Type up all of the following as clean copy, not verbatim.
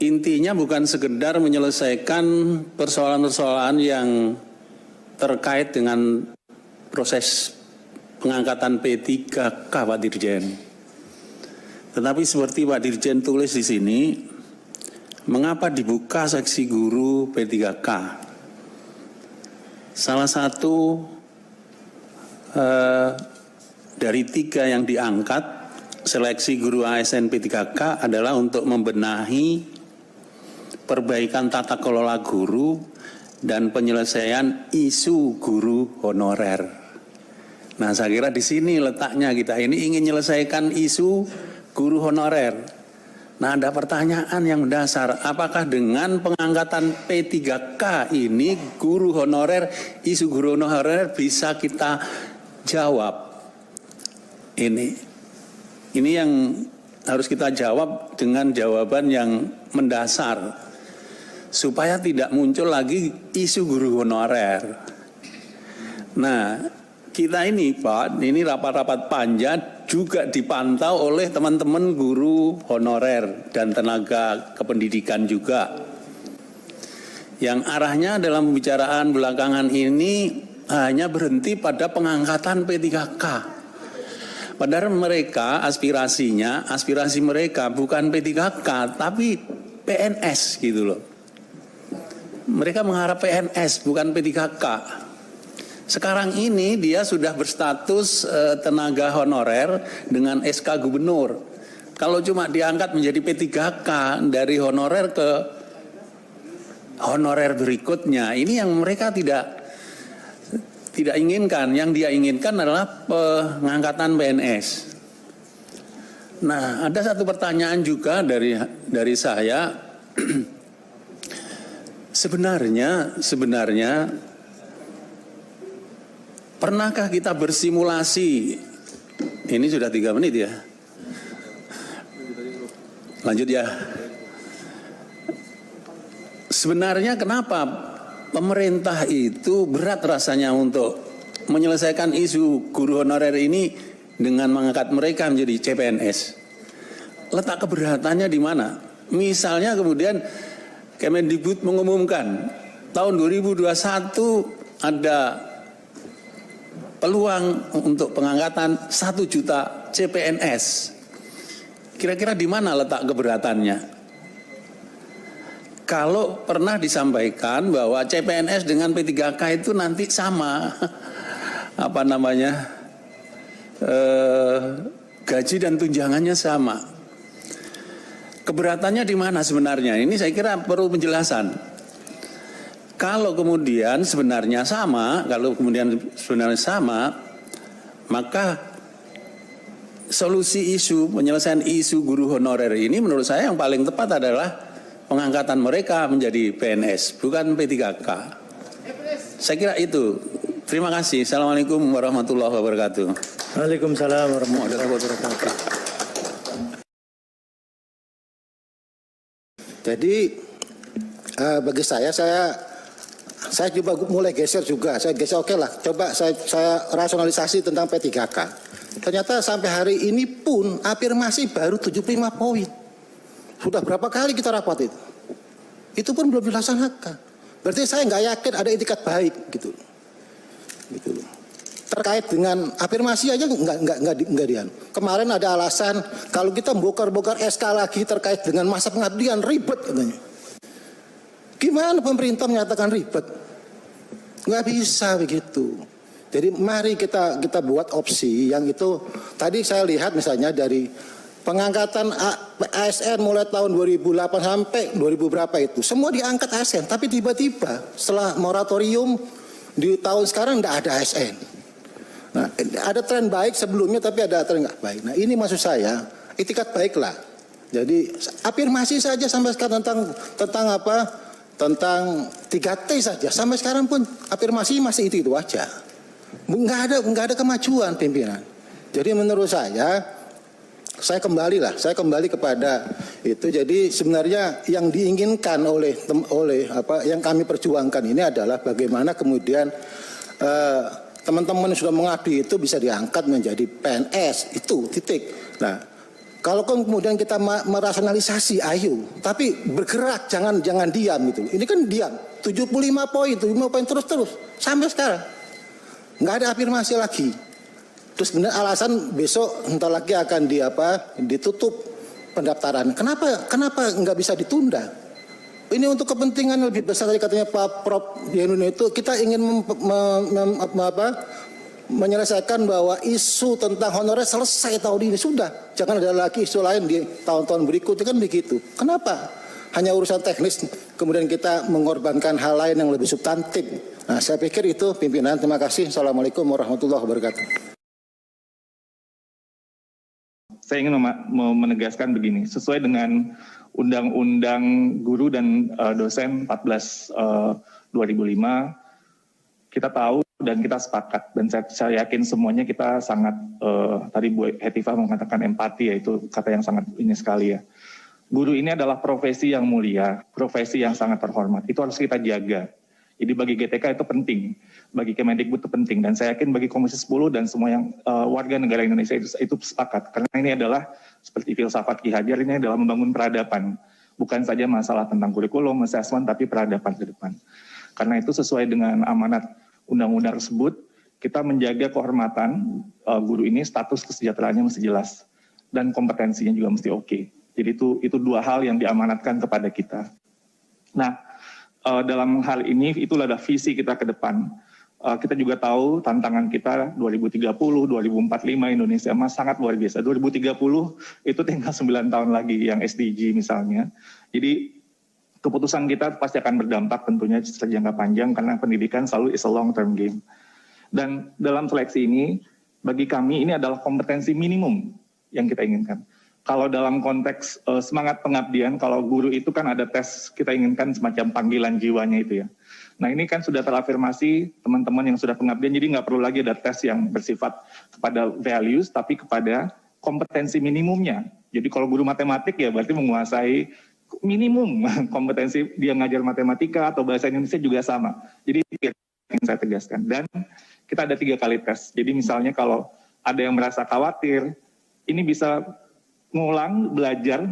intinya bukan sekedar menyelesaikan persoalan-persoalan yang terkait dengan proses pengangkatan P3K Pak Dirjen. Tetapi seperti Pak Dirjen tulis di sini, mengapa dibuka seksi guru P3K? Salah satu dari 3 yang diangkat, seleksi guru ASN P3K adalah untuk membenahi perbaikan tata kelola guru dan penyelesaian isu guru honorer. Nah, saya kira di sini letaknya kita ini ingin menyelesaikan isu guru honorer. Nah, ada pertanyaan yang mendasar, apakah dengan pengangkatan P3K ini guru honorer, isu guru honorer bisa kita jawab? Ini yang harus kita jawab dengan jawaban yang mendasar, supaya tidak muncul lagi isu guru honorer. Nah, kita ini Pak, ini rapat-rapat panja juga dipantau oleh teman-teman guru honorer dan tenaga kependidikan juga. Yang arahnya dalam pembicaraan belakangan ini hanya berhenti pada pengangkatan P3K. Padahal mereka aspirasi mereka bukan P3K, tapi PNS gitu loh. Mereka mengharap PNS, bukan P3K. Sekarang ini dia sudah berstatus tenaga honorer dengan SK gubernur. Kalau cuma diangkat menjadi P3K dari honorer ke honorer berikutnya, ini yang mereka tidak inginkan. Yang dia inginkan adalah pengangkatan PNS. Nah, ada satu pertanyaan juga dari saya. Sebenarnya pernahkah kita bersimulasi? Ini sudah 3 menit ya. Lanjut ya. Sebenarnya kenapa pemerintah itu berat rasanya untuk menyelesaikan isu guru honorer ini dengan mengangkat mereka menjadi CPNS? Letak keberatannya di mana? Misalnya kemudian Kemendikbud mengumumkan tahun 2021 ada peluang untuk pengangkatan 1 juta CPNS. Kira-kira di mana letak keberatannya? Kalau pernah disampaikan bahwa CPNS dengan P3K itu nanti sama, gaji dan tunjangannya sama. Keberatannya di mana sebenarnya? Ini saya kira perlu penjelasan. Kalau kemudian sebenarnya sama, maka solusi penyelesaian isu guru honorer ini menurut saya yang paling tepat adalah pengangkatan mereka menjadi PNS, bukan P3K. Saya kira itu. Terima kasih. Assalamualaikum warahmatullahi wabarakatuh. Waalaikumsalam warahmatullahi wabarakatuh. Jadi bagi saya coba mulai geser juga. Saya geser oke lah. Coba saya rasionalisasi tentang P3K. Ternyata sampai hari ini pun afirmasi baru 75 poin. Sudah berapa kali kita rapat itu? Itu pun belum dilaksanakan. Berarti saya nggak yakin ada itikat baik gitu. Terkait dengan afirmasi aja nggak dian. Kemarin ada alasan kalau kita bongkar-bongkar SK lagi terkait dengan masa pengabdian ribet katanya. Gimana pemerintah menyatakan ribet? Nggak bisa begitu. Jadi mari kita buat opsi yang itu. Tadi saya lihat misalnya dari pengangkatan ASN mulai tahun 2008 sampai 2000 berapa itu. Semua diangkat ASN, tapi tiba-tiba setelah moratorium di tahun sekarang tidak ada ASN. Nah, ada tren baik sebelumnya tapi ada tren nggak baik. Nah, ini maksud saya, itikat baiklah. Jadi afirmasi saja sampai sekarang tentang apa? Tentang 3T saja. Sampai sekarang pun afirmasi masih itu aja. Nggak ada kemajuan pimpinan. Jadi menurut saya kembali kepada itu. Jadi sebenarnya yang diinginkan oleh yang kami perjuangkan ini adalah bagaimana kemudian teman-teman yang sudah mengabdi itu bisa diangkat menjadi PNS, itu titik. Nah, Kalau kemudian kita merasionalisasi, ayo, tapi bergerak, jangan diam gitu. Ini kan diam, 75 poin, 75 poin terus sampai sekarang nggak ada afirmasi lagi. Terus benar alasan besok entah lagi akan ditutup pendaftaran. Kenapa nggak bisa ditunda? Ini untuk kepentingan lebih besar, tadi katanya Pak Prof Yanuno itu, kita ingin menyelesaikan bahwa isu tentang honorer selesai tahun ini, sudah, jangan ada lagi isu lain di tahun-tahun berikutnya, kan begitu. Kenapa hanya urusan teknis kemudian kita mengorbankan hal lain yang lebih substantif? Nah, saya pikir itu pimpinan. Terima kasih. Assalamualaikum warahmatullahi wabarakatuh. Saya ingin menegaskan begini, sesuai dengan Undang-Undang Guru dan Dosen 14 2005, kita tahu dan kita sepakat, dan saya yakin semuanya kita sangat, tadi Bu Hetifah mengatakan empati, yaitu kata yang sangat ini sekali ya. Guru ini adalah profesi yang mulia, profesi yang sangat terhormat, itu harus kita jaga. Jadi bagi GTK itu penting, bagi Kemendikbud itu penting, dan saya yakin bagi Komisi 10 dan semua yang warga negara Indonesia itu sepakat, karena ini adalah seperti filsafat Ki Hajar, ini adalah membangun peradaban, bukan saja masalah tentang kurikulum, assessment, tapi peradaban ke depan. Karena itu sesuai dengan amanat undang-undang tersebut, kita menjaga kehormatan guru ini, status kesejahteraannya mesti jelas, dan kompetensinya juga mesti oke. Jadi itu dua hal yang diamanatkan kepada kita. Nah, dalam hal ini itulah ada visi kita ke depan. Kita juga tahu tantangan kita 2030, 2045 Indonesia sangat luar biasa. 2030 itu tinggal 9 tahun lagi yang SDG misalnya. Jadi keputusan kita pasti akan berdampak tentunya secara jangka panjang, karena pendidikan selalu is a long term game. Dan dalam seleksi ini, bagi kami ini adalah kompetensi minimum yang kita inginkan. Kalau dalam konteks semangat pengabdian, kalau guru itu kan ada tes, kita inginkan semacam panggilan jiwanya itu ya. Nah ini kan sudah terafirmasi teman-teman yang sudah pengabdian, jadi nggak perlu lagi ada tes yang bersifat kepada values, tapi kepada kompetensi minimumnya. Jadi kalau guru matematik ya berarti menguasai minimum kompetensi, dia ngajar matematika atau bahasa Indonesia juga sama. Jadi yang saya tegaskan. Dan kita ada 3 kali tes. Jadi misalnya kalau ada yang merasa khawatir, ini bisa belajar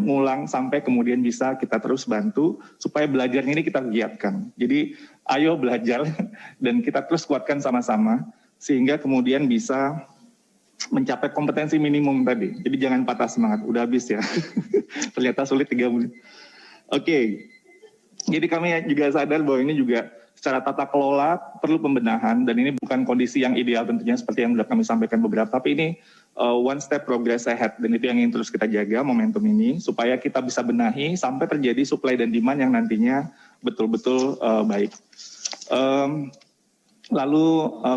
sampai kemudian bisa kita terus bantu supaya belajarnya ini kita giatkan. Jadi ayo belajar dan kita terus kuatkan sama-sama sehingga kemudian bisa mencapai kompetensi minimum tadi. Jadi jangan patah semangat, udah habis ya. Ternyata sulit 3 menit. Oke, jadi kami juga sadar bahwa ini juga secara tata kelola perlu pembenahan, dan ini bukan kondisi yang ideal tentunya seperti yang sudah kami sampaikan beberapa, tapi ini one step progress ahead, dan itu yang ingin terus kita jaga momentum ini supaya kita bisa benahi sampai terjadi supply dan demand yang nantinya betul-betul baik. Lalu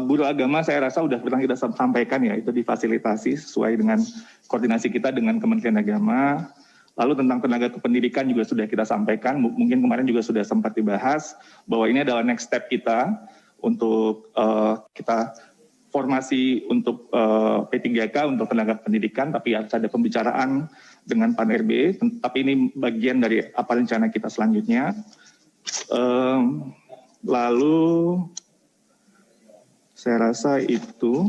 guru agama saya rasa sudah pernah kita sampaikan ya, itu difasilitasi sesuai dengan koordinasi kita dengan Kementerian Agama. Lalu tentang tenaga kependidikan juga sudah kita sampaikan, mungkin kemarin juga sudah sempat dibahas, bahwa ini adalah next step kita untuk kita formasi untuk P3K untuk tenaga pendidikan, tapi harus ada pembicaraan dengan Pan RB, tapi ini bagian dari apa rencana kita selanjutnya. Lalu saya rasa itu,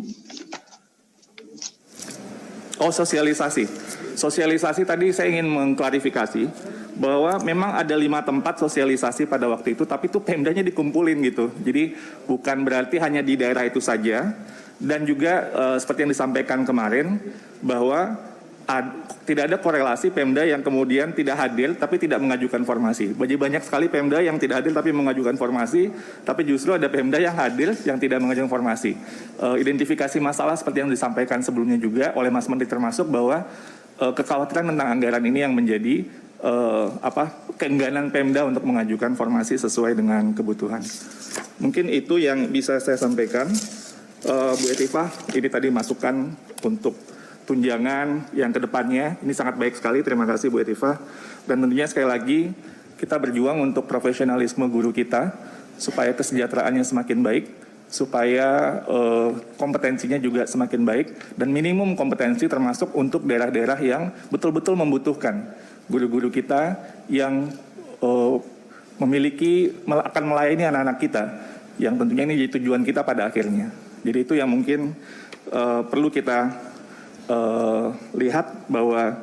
Sosialisasi tadi saya ingin mengklarifikasi bahwa memang ada 5 tempat sosialisasi pada waktu itu, tapi itu Pemdanya dikumpulin gitu. Jadi bukan berarti hanya di daerah itu saja, dan juga seperti yang disampaikan kemarin bahwa tidak ada korelasi Pemda yang kemudian tidak hadir tapi tidak mengajukan formasi. Jadi banyak sekali Pemda yang tidak hadir tapi mengajukan formasi, tapi justru ada Pemda yang hadir yang tidak mengajukan formasi. Identifikasi masalah seperti yang disampaikan sebelumnya juga oleh Mas Menteri termasuk bahwa kekhawatiran tentang anggaran ini yang menjadi keengganan Pemda untuk mengajukan formasi sesuai dengan kebutuhan. Mungkin itu yang bisa saya sampaikan. Bu Hetifah, ini tadi masukan untuk tunjangan yang kedepannya, ini sangat baik sekali, terima kasih Bu Hetifah. Dan tentunya sekali lagi, kita berjuang untuk profesionalisme guru kita, supaya kesejahteraannya semakin baik, supaya kompetensinya juga semakin baik, dan minimum kompetensi termasuk untuk daerah-daerah yang betul-betul membutuhkan guru-guru kita yang akan melayani anak-anak kita, yang tentunya ini jadi tujuan kita pada akhirnya. Jadi itu yang mungkin perlu kita lihat bahwa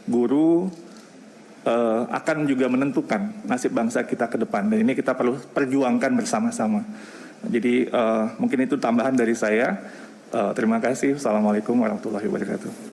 guru akan juga menentukan nasib bangsa kita ke depan, dan ini kita perlu perjuangkan bersama-sama. Jadi mungkin itu tambahan dari saya. Terima kasih. Assalamualaikum warahmatullahi wabarakatuh.